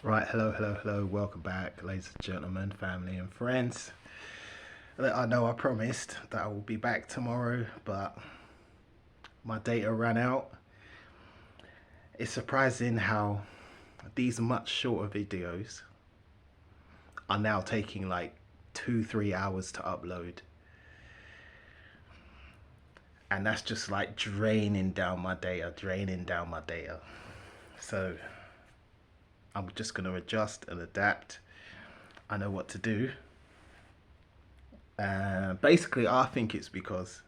Right, hello, welcome back, ladies and gentlemen, family and friends. I know I promised that I will be back tomorrow, but my data ran out. It's surprising how these much shorter videos are now taking like 2-3 hours to upload. And that's just like draining down my data. So I'm just going to adjust and adapt. I know what to do. Basically, I think it's because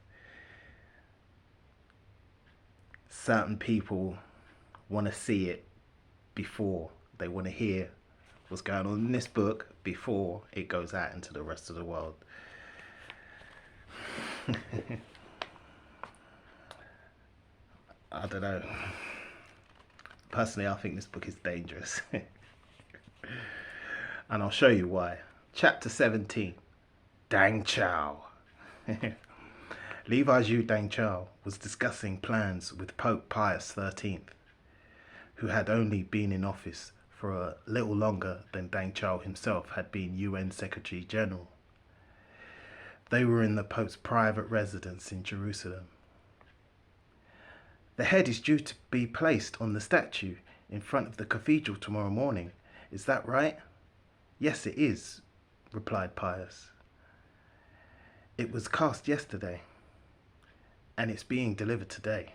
certain people want to see it before they want to hear what's going on in this book before it goes out into the rest of the world. I don't know. Personally, I think this book is dangerous. And I'll show you why. Chapter 17, DANGCHAO. Levi Zhu DANGCHAO was discussing plans with Pope Pius XIII, who had only been in office for a little longer than DANGCHAO himself had been UN Secretary General. They were in the Pope's private residence in Jerusalem. The head is due to be placed on the statue in front of the cathedral tomorrow morning. Is that right? Yes, it is, replied Pius. It was cast yesterday, and it's being delivered today.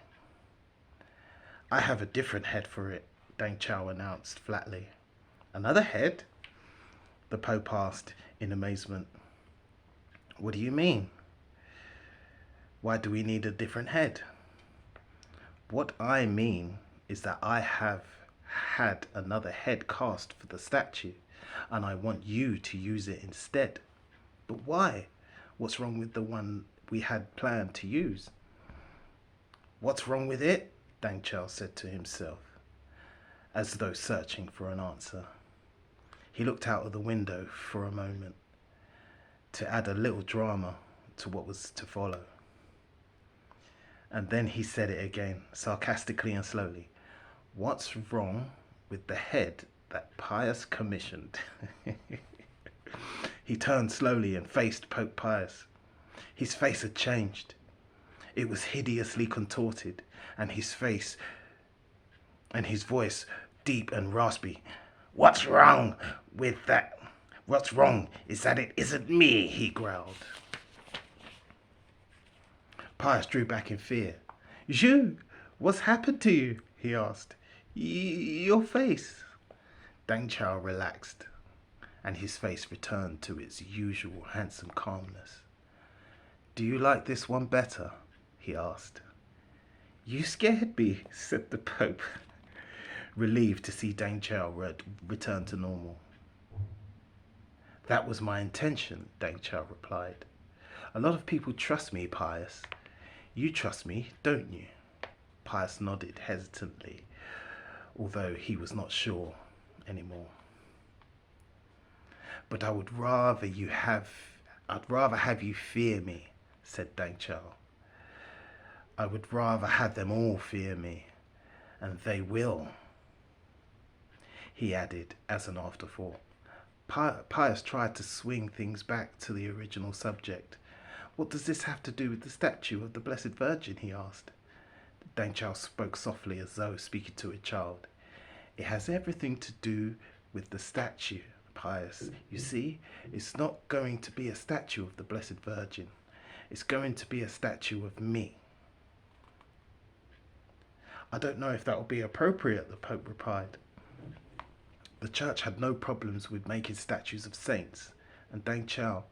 I have a different head for it, DANGCHAO announced flatly. Another head? The Pope asked in amazement. What do you mean? Why do we need a different head? What I mean is that I have had another head cast for the statue, and I want you to use it instead. But why? What's wrong with the one we had planned to use? What's wrong with it? DANGCHAO said to himself, as though searching for an answer. He looked out of the window for a moment to add a little drama to what was to follow. And then he said it again, sarcastically and slowly. What's wrong with the head that Pius commissioned? He turned slowly and faced Pope Pius. His face had changed. It was hideously contorted, and his voice deep and raspy. What's wrong with that? What's wrong is that it isn't me, he growled. Pius drew back in fear. Zhu, what's happened to you? He asked. Your face. DANGCHAO relaxed, and his face returned to its usual handsome calmness. Do you like this one better? He asked. You scared me, said the Pope, relieved to see DANGCHAO return to normal. That was my intention, DANGCHAO replied. A lot of people trust me, Pius. You trust me, don't you? Pius nodded hesitantly, although he was not sure anymore. But I'd rather have you fear me, said DANGCHAO. I would rather have them all fear me, and they will, he added as an afterthought. Pius tried to swing things back to the original subject. What does this have to do with the statue of the Blessed Virgin, he asked. DANGCHAO spoke softly as though speaking to a child. It has everything to do with the statue, Pius. You see, it's not going to be a statue of the Blessed Virgin. It's going to be a statue of me. I don't know if that will be appropriate, the Pope replied. The church had no problems with making statues of saints, and DANGCHAO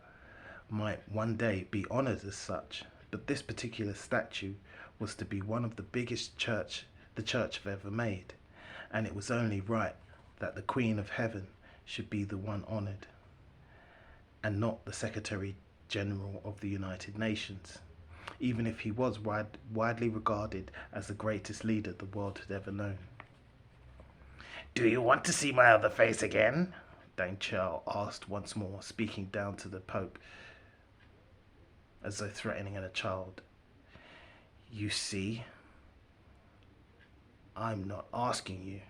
might one day be honoured as such, but this particular statue was to be one of the biggest the church have ever made, and it was only right that the Queen of Heaven should be the one honoured, and not the Secretary General of the United Nations, even if he was widely regarded as the greatest leader the world had ever known. Do you want to see my other face again? DANGCHAO asked once more, speaking down to the Pope as though threatening a child. You see, I'm not asking you.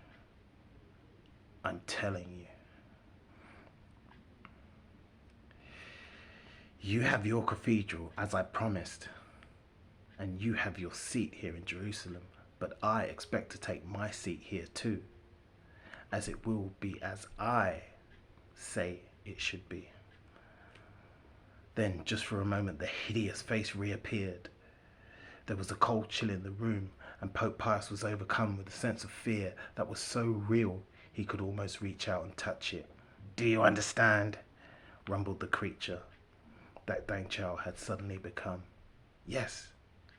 I'm telling you. You have your cathedral, as I promised, and you have your seat here in Jerusalem, but I expect to take my seat here too, as it will be as I say it should be. Then, just for a moment, the hideous face reappeared. There was a cold chill in the room, and Pope Pius was overcome with a sense of fear that was so real he could almost reach out and touch it. "Do you understand?" rumbled the creature that DANGCHAO had suddenly become. Yes,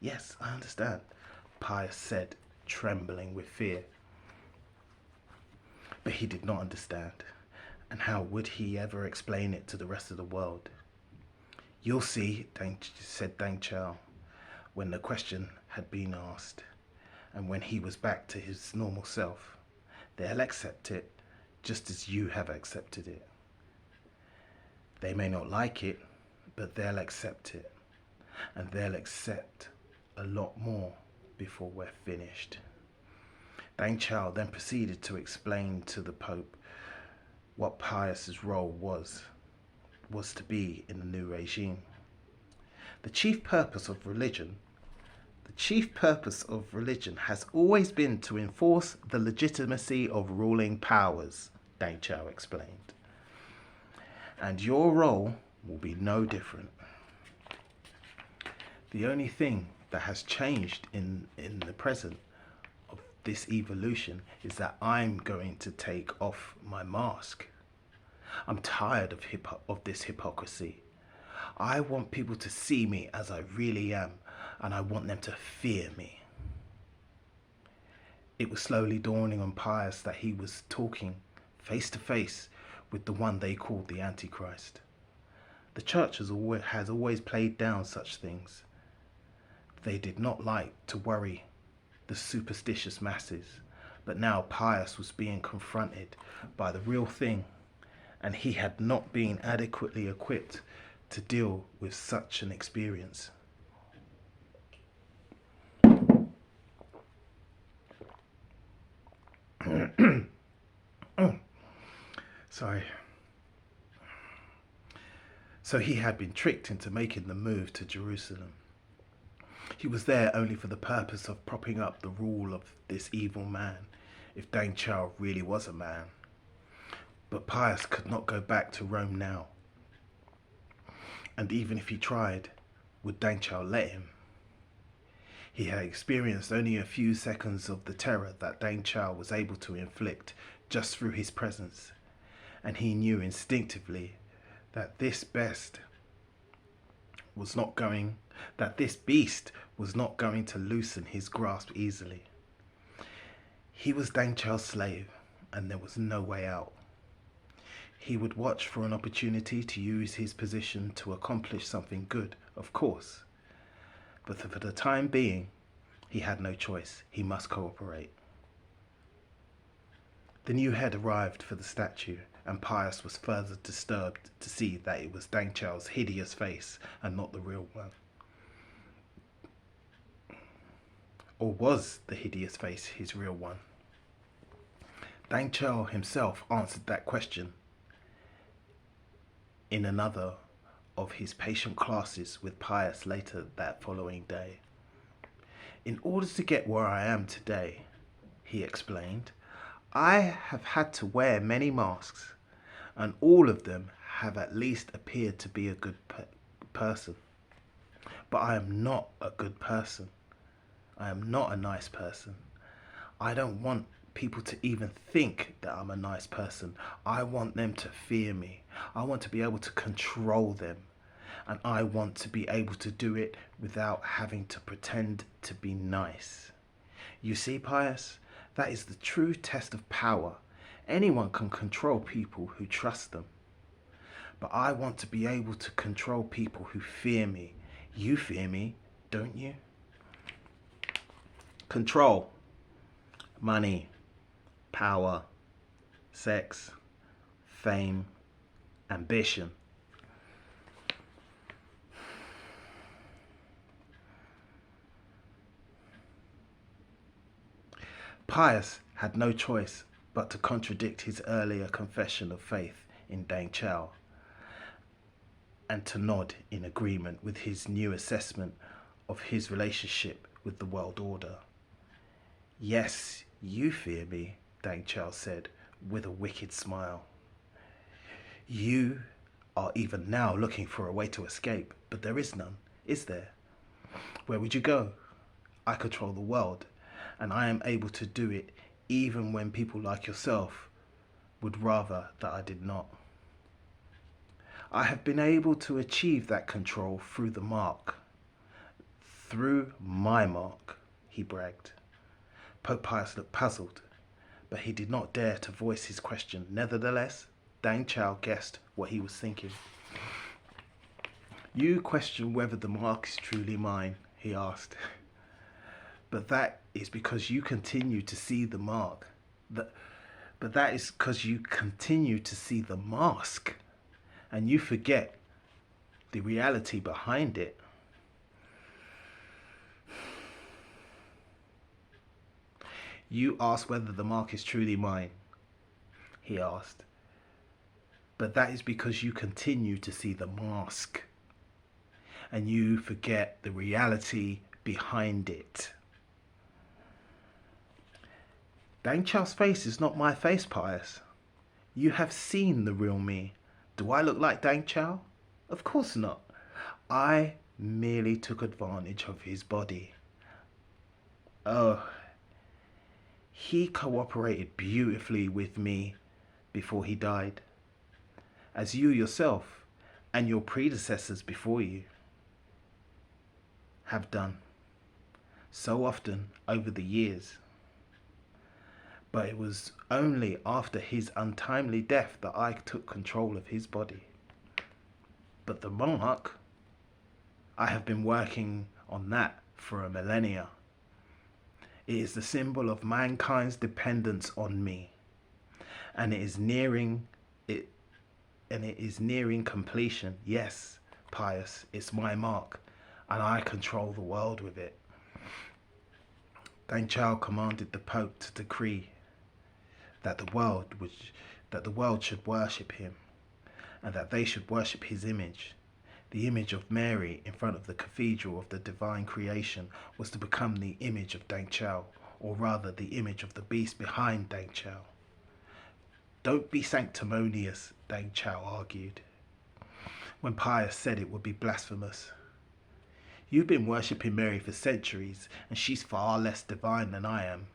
I understand," Pius said, trembling with fear. But he did not understand, and how would he ever explain it to the rest of the world? "You'll see," said DANGCHAO, when the question had been asked, and when he was back to his normal self. "They'll accept it, just as you have accepted it. They may not like it, but they'll accept it, and they'll accept a lot more before we're finished." DANGCHAO then proceeded to explain to the Pope what Pius's role was to be in the new regime. The chief purpose of religion has always been to enforce the legitimacy of ruling powers, DANGCHAO explained. And your role will be no different. The only thing that has changed in the present of this evolution is that I'm going to take off my mask. I'm tired of this hypocrisy. I want people to see me as I really am, and I want them to fear me. It was slowly dawning on Pius that he was talking face to face with the one they called the Antichrist. The church has always played down such things. They did not like to worry the superstitious masses, but now Pius was being confronted by the real thing, and he had not been adequately equipped to deal with such an experience. Sorry. So he had been tricked into making the move to Jerusalem. He was there only for the purpose of propping up the rule of this evil man, if DANGCHAO really was a man. But Pius could not go back to Rome now. And even if he tried, would DANGCHAO let him? He had experienced only a few seconds of the terror that DANGCHAO was able to inflict just through his presence, and he knew instinctively that this beast was not going to loosen his grasp easily. He was DANGCHAO's slave, and there was no way out. He would watch for an opportunity to use his position to accomplish something good, of course. But for the time being, he had no choice. He must cooperate. The new head arrived for the statue, and Pius was further disturbed to see that it was DANGCHAO's hideous face and not the real one. Or was the hideous face his real one? DANGCHAO himself answered that question in another of his patient classes with Pius later that following day. "In order to get where I am today," he explained, "I have had to wear many masks, and all of them have at least appeared to be a good person. But I am not a good person. I am not a nice person. I don't want people to even think that I'm a nice person. I want them to fear me. I want to be able to control them. And I want to be able to do it without having to pretend to be nice. You see, Pius, that is the true test of power. Anyone can control people who trust them. But I want to be able to control people who fear me. You fear me, don't you? Control, money, power, sex, fame, ambition. Pius had no choice but to contradict his earlier confession of faith in DANGCHAO, and to nod in agreement with his new assessment of his relationship with the world order. Yes, you fear me, DANGCHAO said with a wicked smile. You are even now looking for a way to escape, but there is none, is there? Where would you go? I control the world, and I am able to do it even when people like yourself would rather that I did not. I have been able to achieve that control through the mark. Through my mark, he bragged. Pope Pius looked puzzled, but he did not dare to voice his question. Nevertheless, DANGCHAO guessed what he was thinking. You question whether the mark is truly mine, he asked. But that is because you continue to see the mark. But that is because you continue to see the mask, and you forget the reality behind it. You ask whether the mark is truly mine, he asked. But that is because you continue to see the mask, and you forget the reality behind it. DANGCHAO's face is not my face, Pius. You have seen the real me. Do I look like DANGCHAO? Of course not. I merely took advantage of his body. Oh, he cooperated beautifully with me before he died, as you yourself and your predecessors before you have done so often over the years. But it was only after his untimely death that I took control of his body. But the mark, I have been working on that for a millennia. It is the symbol of mankind's dependence on me, and it is nearing completion. Yes, Pius, it's my mark, and I control the world with it. DANGCHAO commanded the Pope to decree that the world should worship him, and that they should worship his image. The image of Mary in front of the cathedral of the divine creation was to become the image of DANGCHAO, or rather the image of the beast behind DANGCHAO. Don't be sanctimonious, DANGCHAO argued, when Pius said it would be blasphemous. You've been worshipping Mary for centuries, and she's far less divine than I am.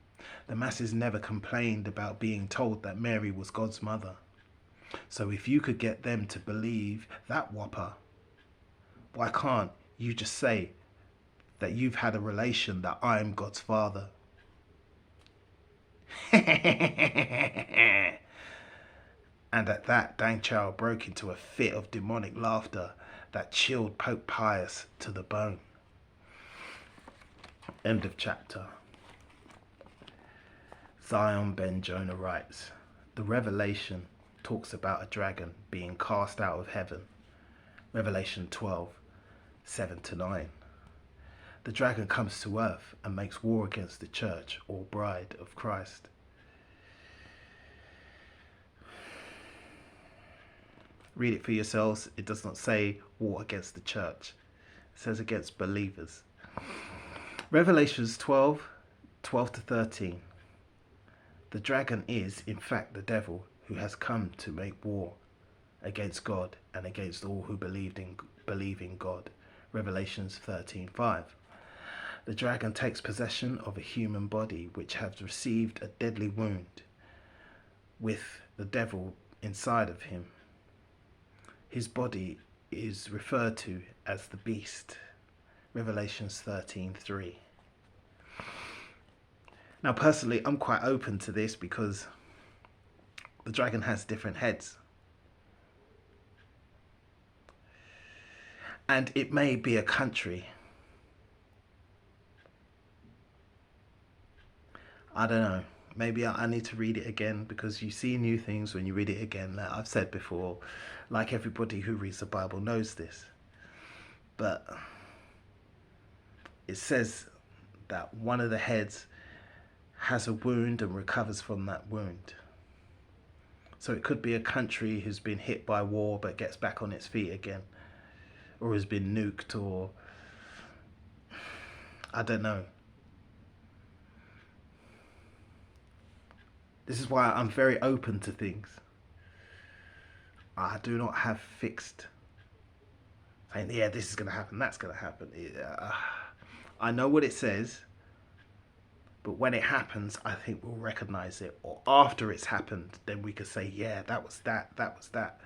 The masses never complained about being told that Mary was God's mother. So if you could get them to believe that whopper, why can't you just say that you've had a relation that I'm God's father? And at that, DANGCHAO broke into a fit of demonic laughter that chilled Pope Pius to the bone. End of chapter. Zion Ben Jonah writes, the Revelation talks about a dragon being cast out of heaven. Revelation 12, 7-9. The dragon comes to earth and makes war against the church, or bride of Christ. Read it for yourselves. It does not say war against the church. It says against believers. Revelations 12, 12-13. The dragon is, in fact, the devil who has come to make war against God and against all who believe in God. Revelations 13:5. The dragon takes possession of a human body which has received a deadly wound with the devil inside of him. His body is referred to as the beast. Revelations 13:3. Now, personally, I'm quite open to this because the dragon has different heads. And it may be a country. I don't know. Maybe I need to read it again, because you see new things when you read it again. Like I've said before, like everybody who reads the Bible knows this. But it says that one of the heads has a wound and recovers from that wound. So it could be a country who's been hit by war but gets back on its feet again, or has been nuked, or I don't know. This is why I'm very open to things. I do not have fixed saying, yeah, this is going to happen, that's going to happen. I know what it says, but when it happens, I think we'll recognize it. Or after it's happened, then we could say, yeah, that was that, that was that.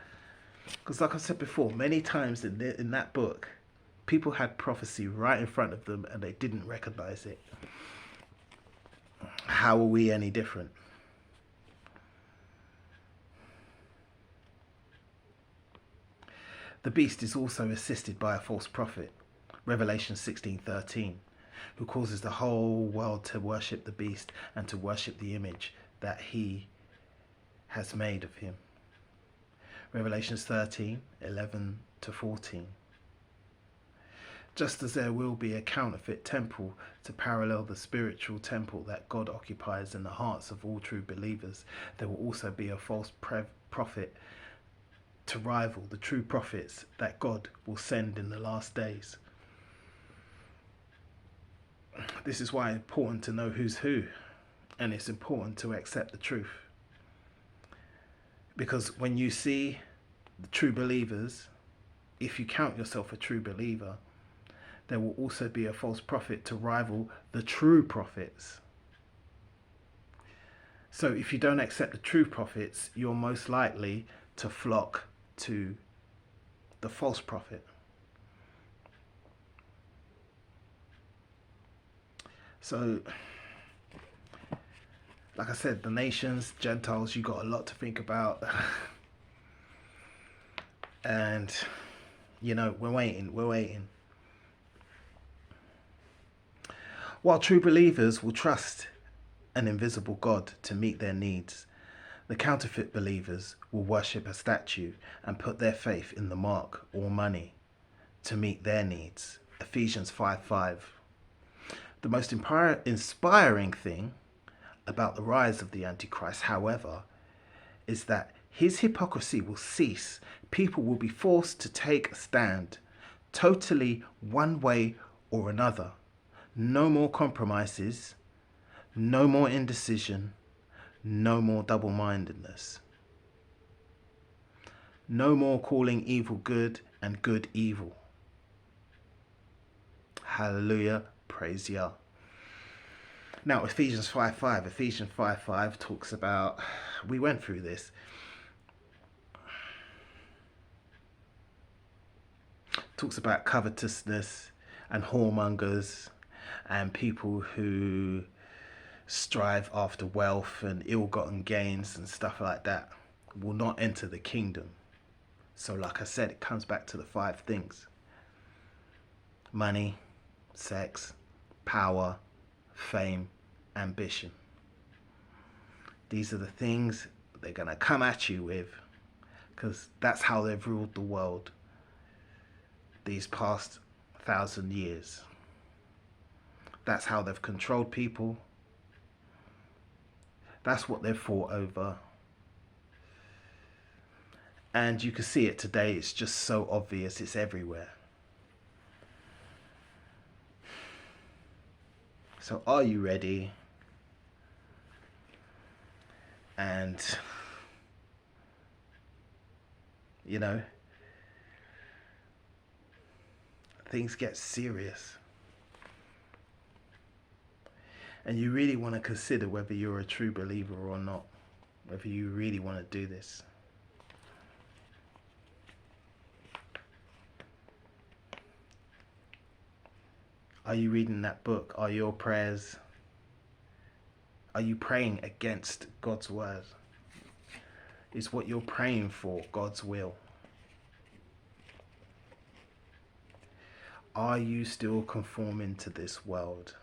Because like I said before, many times in that book, people had prophecy right in front of them and they didn't recognize it. How are we any different? The beast is also assisted by a false prophet, Revelation 16:13, who causes the whole world to worship the beast and to worship the image that he has made of him. Revelations 13:11-14. Just as there will be a counterfeit temple to parallel the spiritual temple that God occupies in the hearts of all true believers, there will also be a false prophet to rival the true prophets that God will send in the last days. This is why it's important to know who's who, and it's important to accept the truth. Because when you see the true believers, if you count yourself a true believer, there will also be a false prophet to rival the true prophets. So if you don't accept the true prophets, you're most likely to flock to the false prophet. So, like I said, the nations, Gentiles, you got a lot to think about. And, you know, we're waiting. While true believers will trust an invisible God to meet their needs, the counterfeit believers will worship a statue and put their faith in the mark or money to meet their needs. Ephesians 5:5. The most inspiring thing about the rise of the Antichrist, however, is that his hypocrisy will cease. People will be forced to take a stand, totally one way or another. No more compromises, no more indecision, no more double-mindedness. No more calling evil good and good evil. Hallelujah, praise Yah. Now, Ephesians 5:5 talks about, we went through this, talks about covetousness and whoremongers and people who strive after wealth and ill-gotten gains and stuff like that will not enter the kingdom. So like I said, it comes back to the 5 things: money, sex, power, fame, ambition. These are the things they're going to come at you with, because that's how they've ruled the world these past 1,000 years. That's how they've controlled people. That's what they've fought over. And you can see it today. It's just so obvious. It's everywhere. So are you ready? And, you know, things get serious. And you really want to consider whether you're a true believer or not. Whether you really want to do this. Are you reading that book? Are your prayers? Are you praying against God's word? Is what you're praying for God's will? Are you still conforming to this world?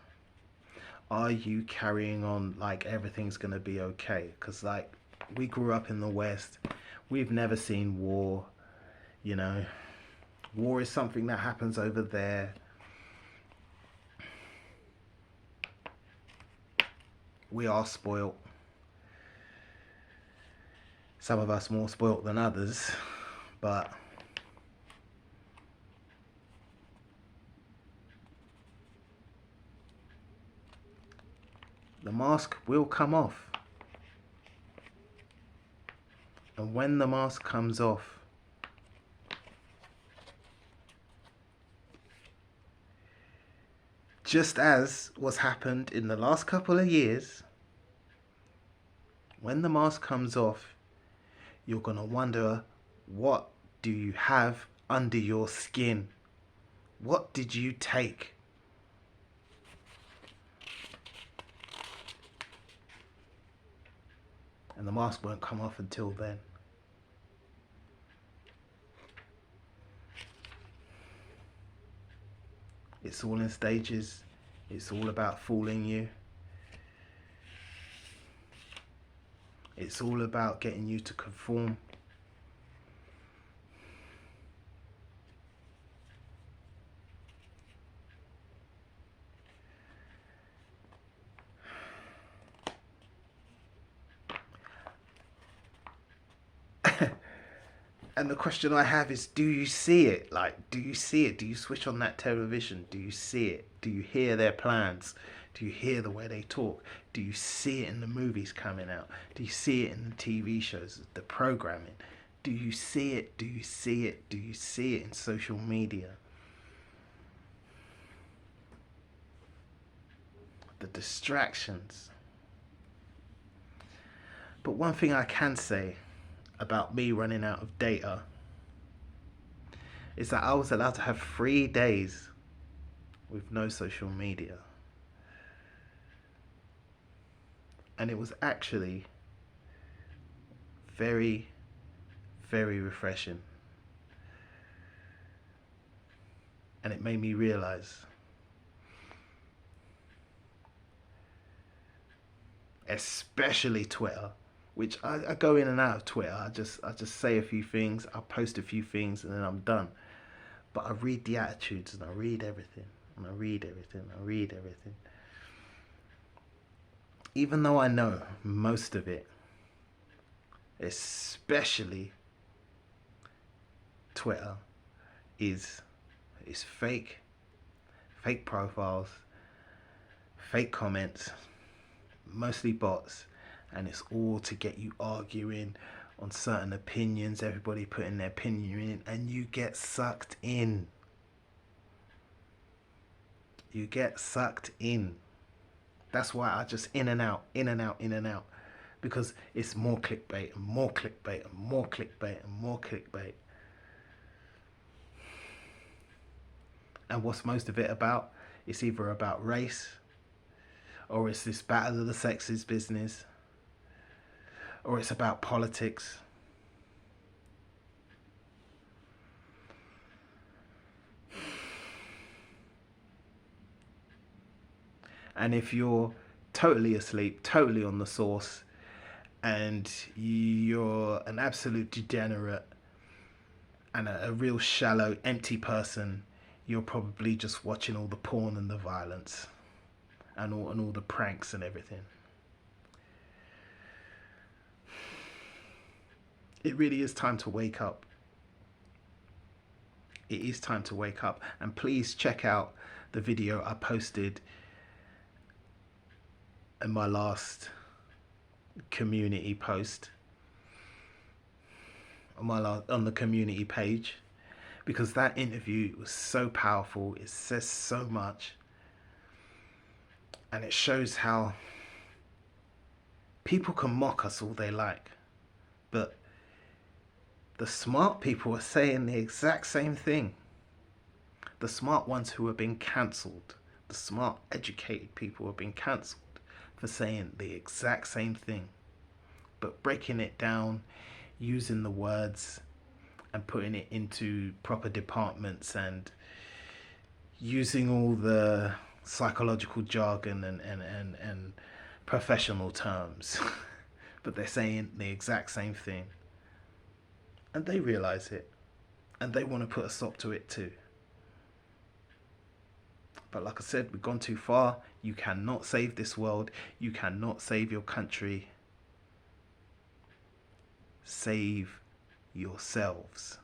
Are you carrying on like everything's going to be okay? Because like we grew up in the West. We've never seen war. You know, war is something that happens over there. We are spoilt. Some of us more spoilt than others, but the mask will come off. And when the mask comes off, just as what's happened in the last couple of years, when the mask comes off, you're going to wonder, what do you have under your skin? What did you take? And the mask won't come off until then. It's all in stages. It's all about fooling you. It's all about getting you to conform. And the question I have is, do you see it? Like, do you see it? Do you switch on that television? Do you see it? Do you hear their plans? Do you hear the way they talk? Do you see it in the movies coming out? Do you see it in the TV shows, the programming? Do you see it? Do you see it? Do you see it in social media? The distractions. But one thing I can say about me running out of data is that I was allowed to have 3 days with no social media. And it was actually very, very refreshing. And it made me realize, especially Twitter, which I go in and out of Twitter. I just say a few things, I post a few things, and then I'm done. But I read the attitudes, and I read everything, and I read everything, I read everything. Even though I know most of it, especially Twitter, is fake profiles, fake comments, mostly bots, and it's all to get you arguing on certain opinions, everybody putting their opinion in, and you get sucked in. You get sucked in. That's why I just in and out, in and out, in and out. Because it's more clickbait and more clickbait and more clickbait and more clickbait. And what's most of it about? It's either about race, or it's this battle of the sexes business, or it's about politics. And if you're totally asleep, totally on the source, and you're an absolute degenerate and a real shallow, empty person, you're probably just watching all the porn and the violence and all the pranks and everything. It really is time to wake up. It is time to wake up. And please check out the video I posted in my last community post on the community page, because that interview was so powerful. It says so much, and it shows how people can mock us all they like, but the smart people are saying the exact same thing. The smart ones who have been cancelled, the smart educated people have been cancelled for saying the exact same thing, but breaking it down, using the words and putting it into proper departments and using all the psychological jargon and professional terms. But they're saying the exact same thing, and they realize it, and they want to put a stop to it too. But like I said, we've gone too far. You cannot save this world. You cannot save your country. save yourselves.